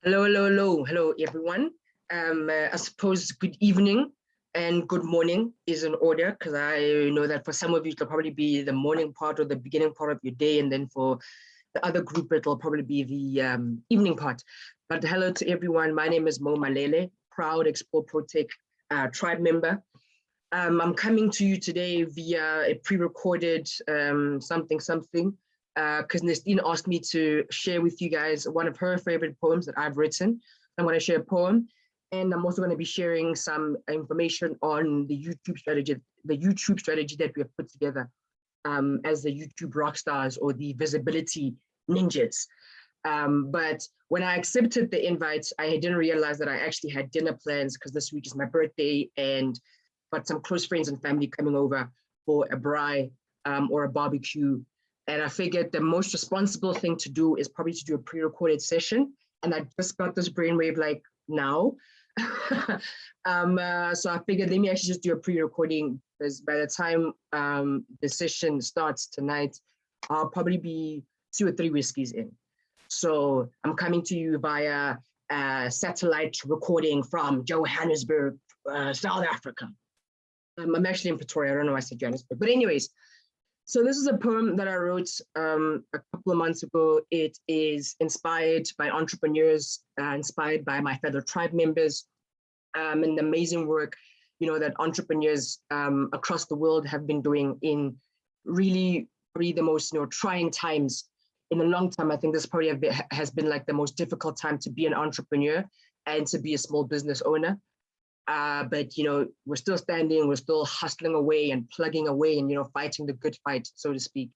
Hello, everyone. I suppose good evening and good morning is in order because I know that for some of you it'll probably be the morning part or the beginning part of your day, and then for the other group it'll probably be the evening part. But hello to everyone. My name is Malele, proud Explore ProTech tribe member. I'm coming to you today via a pre-recorded something. Because Nestine asked me to share with you guys one of her favorite poems that I've written. I'm going to share a poem, and I'm also going to be sharing some information on the YouTube strategy that we have put together as the YouTube rock stars or the visibility ninjas. But when I accepted the invite, I didn't realize that I actually had dinner plans because this week is my birthday and got some close friends and family coming over for a braai or a barbecue. And I figured the most responsible thing to do is probably to do a pre-recorded session. And I just got this brainwave like now. So I figured let me actually just do a pre-recording because by the time the session starts tonight, I'll probably be 2 or 3 whiskeys in. So I'm coming to you via satellite recording from Johannesburg, South Africa. I'm actually in Pretoria. I don't know why I said Johannesburg. But anyways, so this is a poem that I wrote a couple of months ago. It is inspired by entrepreneurs, inspired by my fellow tribe members, and the amazing work, that entrepreneurs across the world have been doing in really the most, trying times in a long time. I think this probably has been like the most difficult time to be an entrepreneur and to be a small business owner. But we're still standing, we're still hustling away and plugging away and fighting the good fight, so to speak.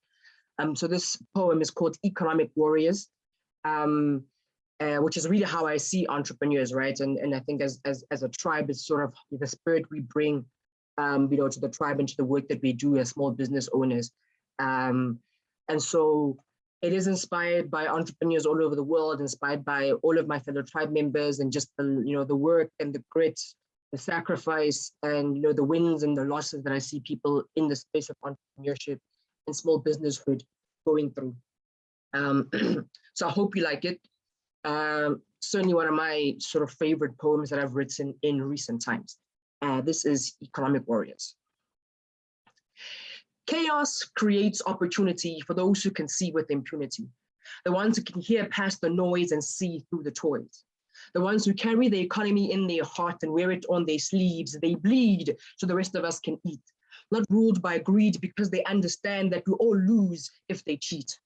So this poem is called Economic Warriors, which is really how I see entrepreneurs, right? And I think as a tribe, it's sort of the spirit we bring to the tribe and to the work that we do as small business owners. And so it is inspired by entrepreneurs all over the world, inspired by all of my fellow tribe members, and just the work and the grit, the sacrifice, and the wins and the losses that I see people in the space of entrepreneurship and small businesshood going through. So I hope you like it. Certainly one of my sort of favorite poems that I've written in recent times. This is Economic Warriors. Chaos creates opportunity for those who can see with impunity, the ones who can hear past the noise and see through the toys. The ones who carry the economy in their heart and wear it on their sleeves, they bleed so the rest of us can eat, not ruled by greed because they understand that we all lose if they cheat.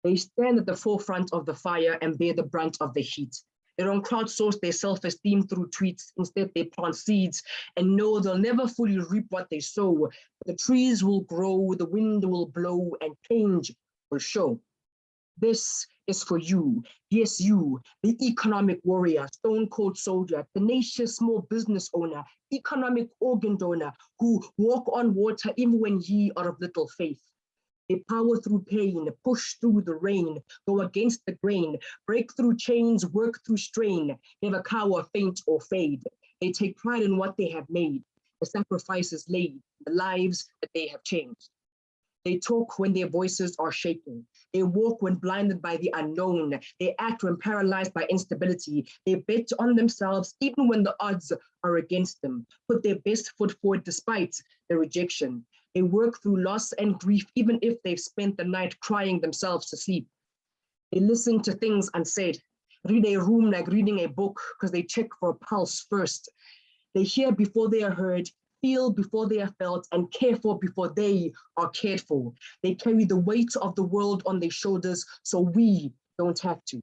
They stand at the forefront of the fire and bear the brunt of the heat. They don't crowdsource their self-esteem through tweets. Instead, they plant seeds and know they'll never fully reap what they sow. The trees will grow, the wind will blow, and change will show. This is for you, yes, you, the economic warrior, stone cold soldier, tenacious small business owner, economic organ donor, who walk on water even when ye are of little faith. They power through pain, push through the rain, go against the grain, break through chains, work through strain, never cower, faint, or fade. They take pride in what they have made, the sacrifices laid, the lives that they have changed. They talk when their voices are shaken. They walk when blinded by the unknown. They act when paralyzed by instability. They bet on themselves even when the odds are against them. Put their best foot forward despite the rejection. They work through loss and grief even if they've spent the night crying themselves to sleep. They listen to things unsaid. Read a room like reading a book because they check for a pulse first. They hear before they are heard, feel before they are felt, and care for before they are cared for. They carry the weight of the world on their shoulders so we don't have to.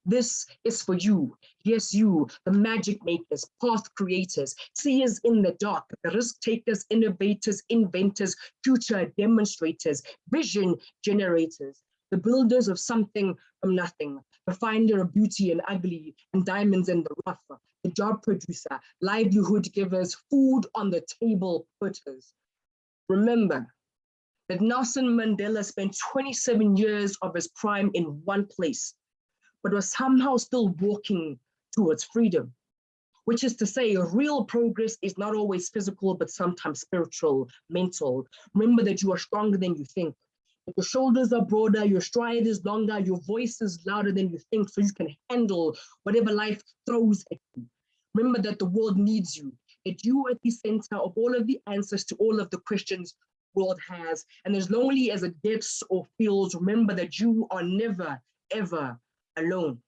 This is for you, yes, you, the magic makers, path creators, seers in the dark, the risk takers, innovators, inventors, future demonstrators, vision generators, the builders of something from nothing, the finder of beauty and ugly and diamonds in the rough, the job producer, livelihood givers, food on the table putters. Remember that Nelson Mandela spent 27 years of his prime in one place, but was somehow still walking towards freedom, which is to say real progress is not always physical, but sometimes spiritual, mental. Remember that you are stronger than you think. Your shoulders are broader, your stride is longer, your voice is louder than you think, so you can handle whatever life throws at you. Remember that the world needs you, that you are at the center of all of the answers to all of the questions the world has. And as lonely as it gets or feels, remember that you are never, ever alone.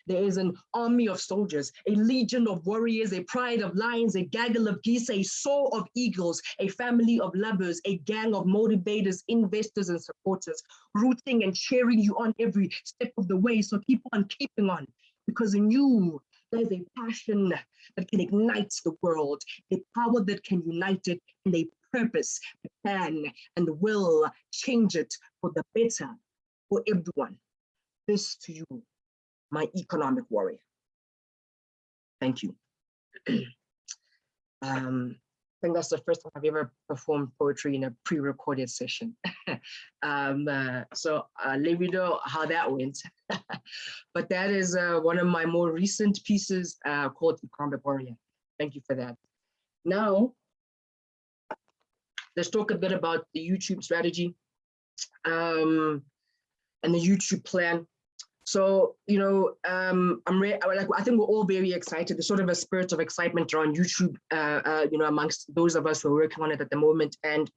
There is an army of soldiers, a legion of warriors, a pride of lions, a gaggle of geese, a soar of eagles, a family of lovers, a gang of motivators, investors, and supporters, rooting and cheering you on every step of the way. So keep on keeping on, because in you, there's a passion that can ignite the world, a power that can unite it, and a purpose that can and will change it for the better for everyone. This to you, my economic warrior. Thank you. I think that's the first time I've ever performed poetry in a pre-recorded session. So let me know how that went. But that is one of my more recent pieces called Economic Warrior. Thank you for that. Now, let's talk a bit about the YouTube strategy and the YouTube plan. So, you know, I think we're all very excited. There's sort of a spirit of excitement around YouTube, you know, amongst those of us who are working on it at the moment. And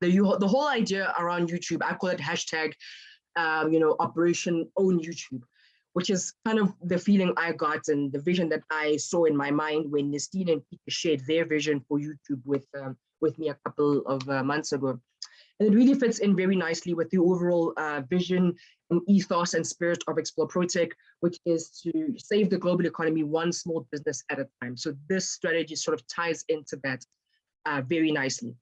the whole idea around YouTube, I call it hashtag, you know, Operation Own YouTube, which is kind of the feeling I got and the vision that I saw in my mind when Nestine and Peter shared their vision for YouTube with me a couple of months ago. And it really fits in very nicely with the overall vision and ethos and spirit of Explore ProTech, which is to save the global economy one small business at a time. So this strategy sort of ties into that very nicely.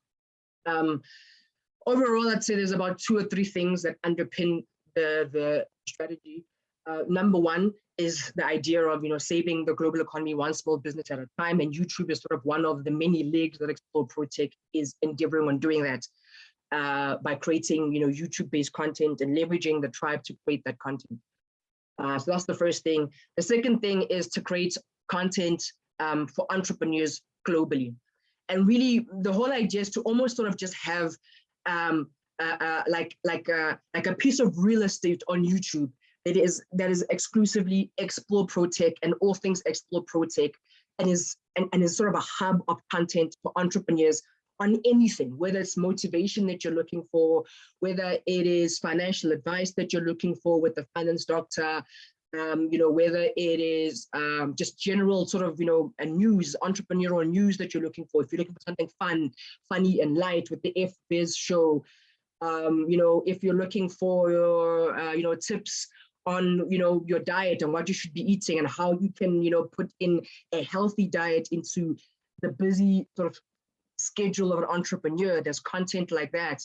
Overall, I'd say there's about 2 or 3 things that underpin the strategy. Number one is the idea of, you know, saving the global economy one small business at a time. And YouTube is sort of one of the many legs that Explore ProTech is endeavoring on doing that. By creating, you know, YouTube-based content and leveraging the tribe to create that content. So that's the first thing. The second thing is to create content for entrepreneurs globally. And really, the whole idea is to almost sort of just have like a piece of real estate on YouTube that is exclusively Explore ProTech and all things Explore ProTech, and is sort of a hub of content for entrepreneurs on anything, whether it's motivation that you're looking for, whether it is financial advice that you're looking for with the finance doctor, you know, whether it is just general sort of, you know, a news, entrepreneurial news that you're looking for. If you're looking for something fun, funny and light with the FBiz show, you know, if you're looking for your, you know, tips on, you know, your diet and what you should be eating and how you can, you know, put in a healthy diet into the busy sort of schedule of an entrepreneur, there's content like that.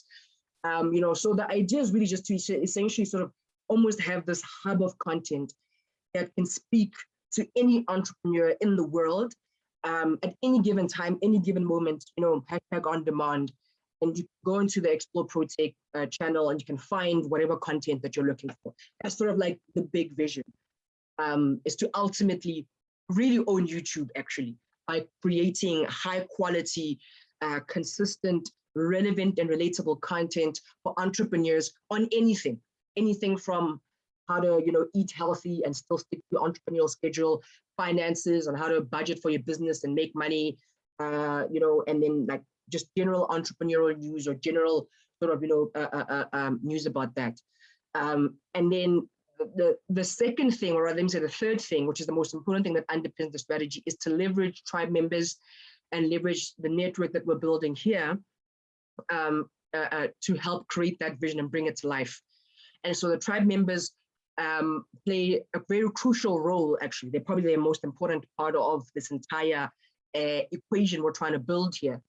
You know, so the idea is really just to essentially sort of almost have this hub of content that can speak to any entrepreneur in the world at any given time, any given moment, you know, hashtag on demand. And you go into the Explore ProTech channel and you can find whatever content that you're looking for. That's sort of like the big vision, is to ultimately really own YouTube actually by creating high quality, consistent, relevant and relatable content for entrepreneurs on anything from how to, you know, eat healthy and still stick to your entrepreneurial schedule, finances, and how to budget for your business and make money, you know, and then like just general entrepreneurial news or general sort of, you know, news about that. And then the second thing, or rather let me say the third thing, which is the most important thing that underpins the strategy, is to leverage tribe members and leverage the network that we're building here to help create that vision and bring it to life. And so the tribe members play a very crucial role, actually. They're probably the most important part of this entire equation we're trying to build here,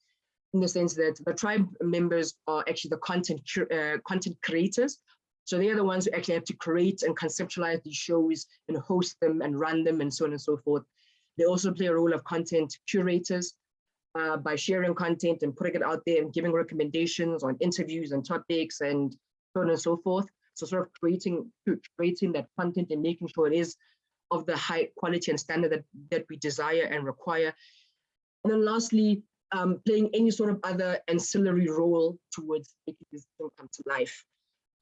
in the sense that the tribe members are actually the content creators. So they're the ones who actually have to create and conceptualize these shows and host them and run them and so on and so forth. They also play a role of content curators by sharing content and putting it out there and giving recommendations on interviews and topics and so on and so forth. So sort of creating that content and making sure it is of the high quality and standard that we desire and require. And then lastly, playing any sort of other ancillary role towards making this thing come to life.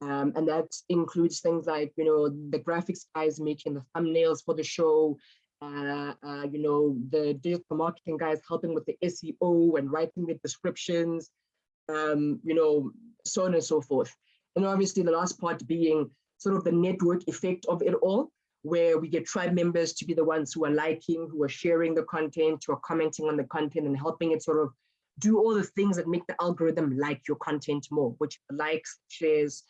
And that includes things like, the graphics guys making the thumbnails for the show, the digital marketing guys helping with the SEO and writing the descriptions, so on and so forth. And obviously the last part being sort of the network effect of it all, where we get tribe members to be the ones who are liking, who are sharing the content, who are commenting on the content and helping it sort of do all the things that make the algorithm like your content more, which likes, shares,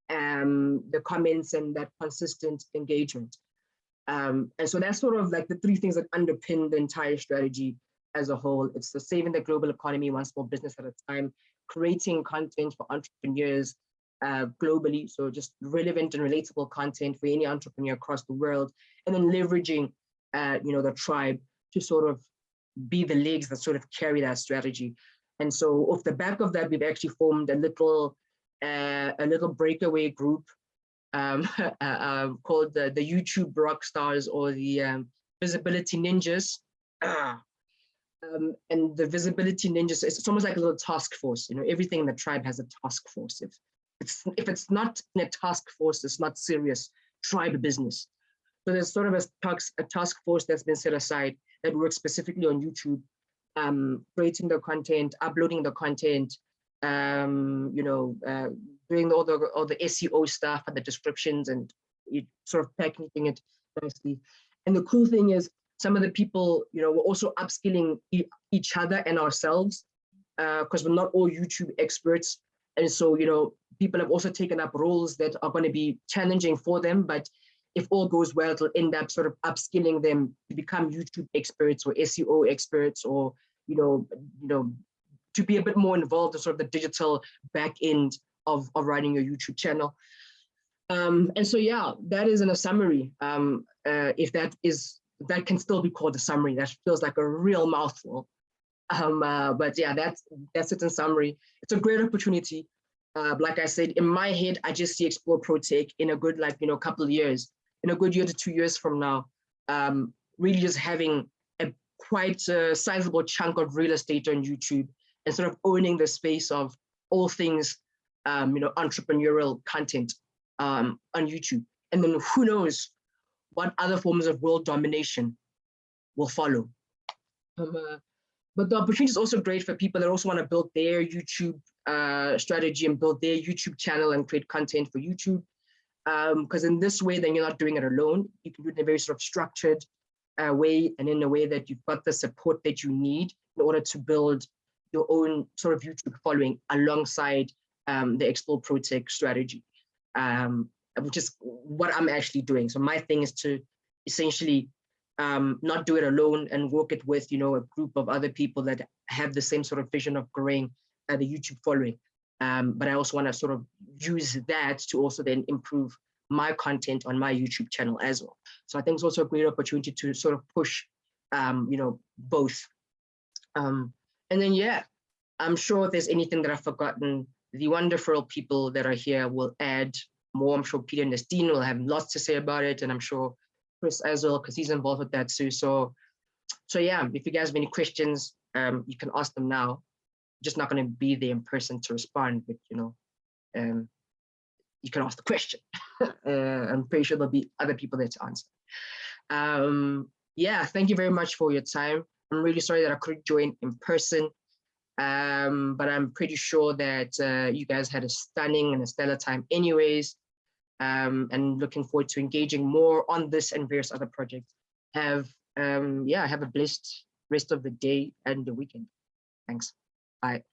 the comments and that consistent engagement. And so that's sort of like the three things that underpin the entire strategy as a whole. It's the saving the global economy one small business at a time, creating content for entrepreneurs globally, so just relevant and relatable content for any entrepreneur across the world, and then leveraging the tribe to sort of be the legs that sort of carry that strategy. And so off the back of that, we've actually formed a little breakaway group called the YouTube rock stars, or the visibility ninjas. And the visibility ninjas, it's almost like a little task force. Everything in the tribe has a task force. If it's not in a task force, it's not serious tribe business. So there's sort of a task force that's been set aside that works specifically on YouTube, creating the content, uploading the content, doing all the SEO stuff and the descriptions, and sort of packaging it nicely. And the cool thing is, some of the people, we're also upskilling each other and ourselves, because we're not all YouTube experts. And so, people have also taken up roles that are going to be challenging for them, but if all goes well, it'll end up sort of upskilling them to become YouTube experts or SEO experts, or, to be a bit more involved in sort of the digital back end of running your YouTube channel. And so, yeah, that is in a summary. If that can still be called a summary, that feels like a real mouthful. But yeah, that's it in summary. It's a great opportunity. Like I said, in my head, I just see Explore ProTech in a good, couple of years, in a good year to 2 years from now, really just having a quite sizable chunk of real estate on YouTube and sort of owning the space of all things, entrepreneurial content on YouTube. And then who knows what other forms of world domination will follow. But the opportunity is also great for people that also want to build their YouTube strategy and build their YouTube channel and create content for YouTube. Because in this way, then you're not doing it alone. You can do it in a very sort of structured way, and in a way that you've got the support that you need in order to build your own sort of YouTube following alongside the Explore ProTech strategy, which is what I'm actually doing. So my thing is to essentially not do it alone and work it with, a group of other people that have the same sort of vision of growing the YouTube following. But I also want to sort of use that to also then improve my content on my YouTube channel as well. So I think it's also a great opportunity to sort of push, both. And then, yeah, I'm sure if there's anything that I've forgotten, the wonderful people that are here will add more. I'm sure Peter and Nestine will have lots to say about it, and I'm sure Chris as well, because he's involved with that too. So yeah, if you guys have any questions, you can ask them now. Just not going to be there in person to respond, but you can ask the question. I'm pretty sure there'll be other people there to answer. Yeah, thank you very much for your time. I'm really sorry that I couldn't join in person, but I'm pretty sure that you guys had a stunning and a stellar time anyways, and looking forward to engaging more on this and various other projects. Have a blessed rest of the day and the weekend. Thanks. Bye.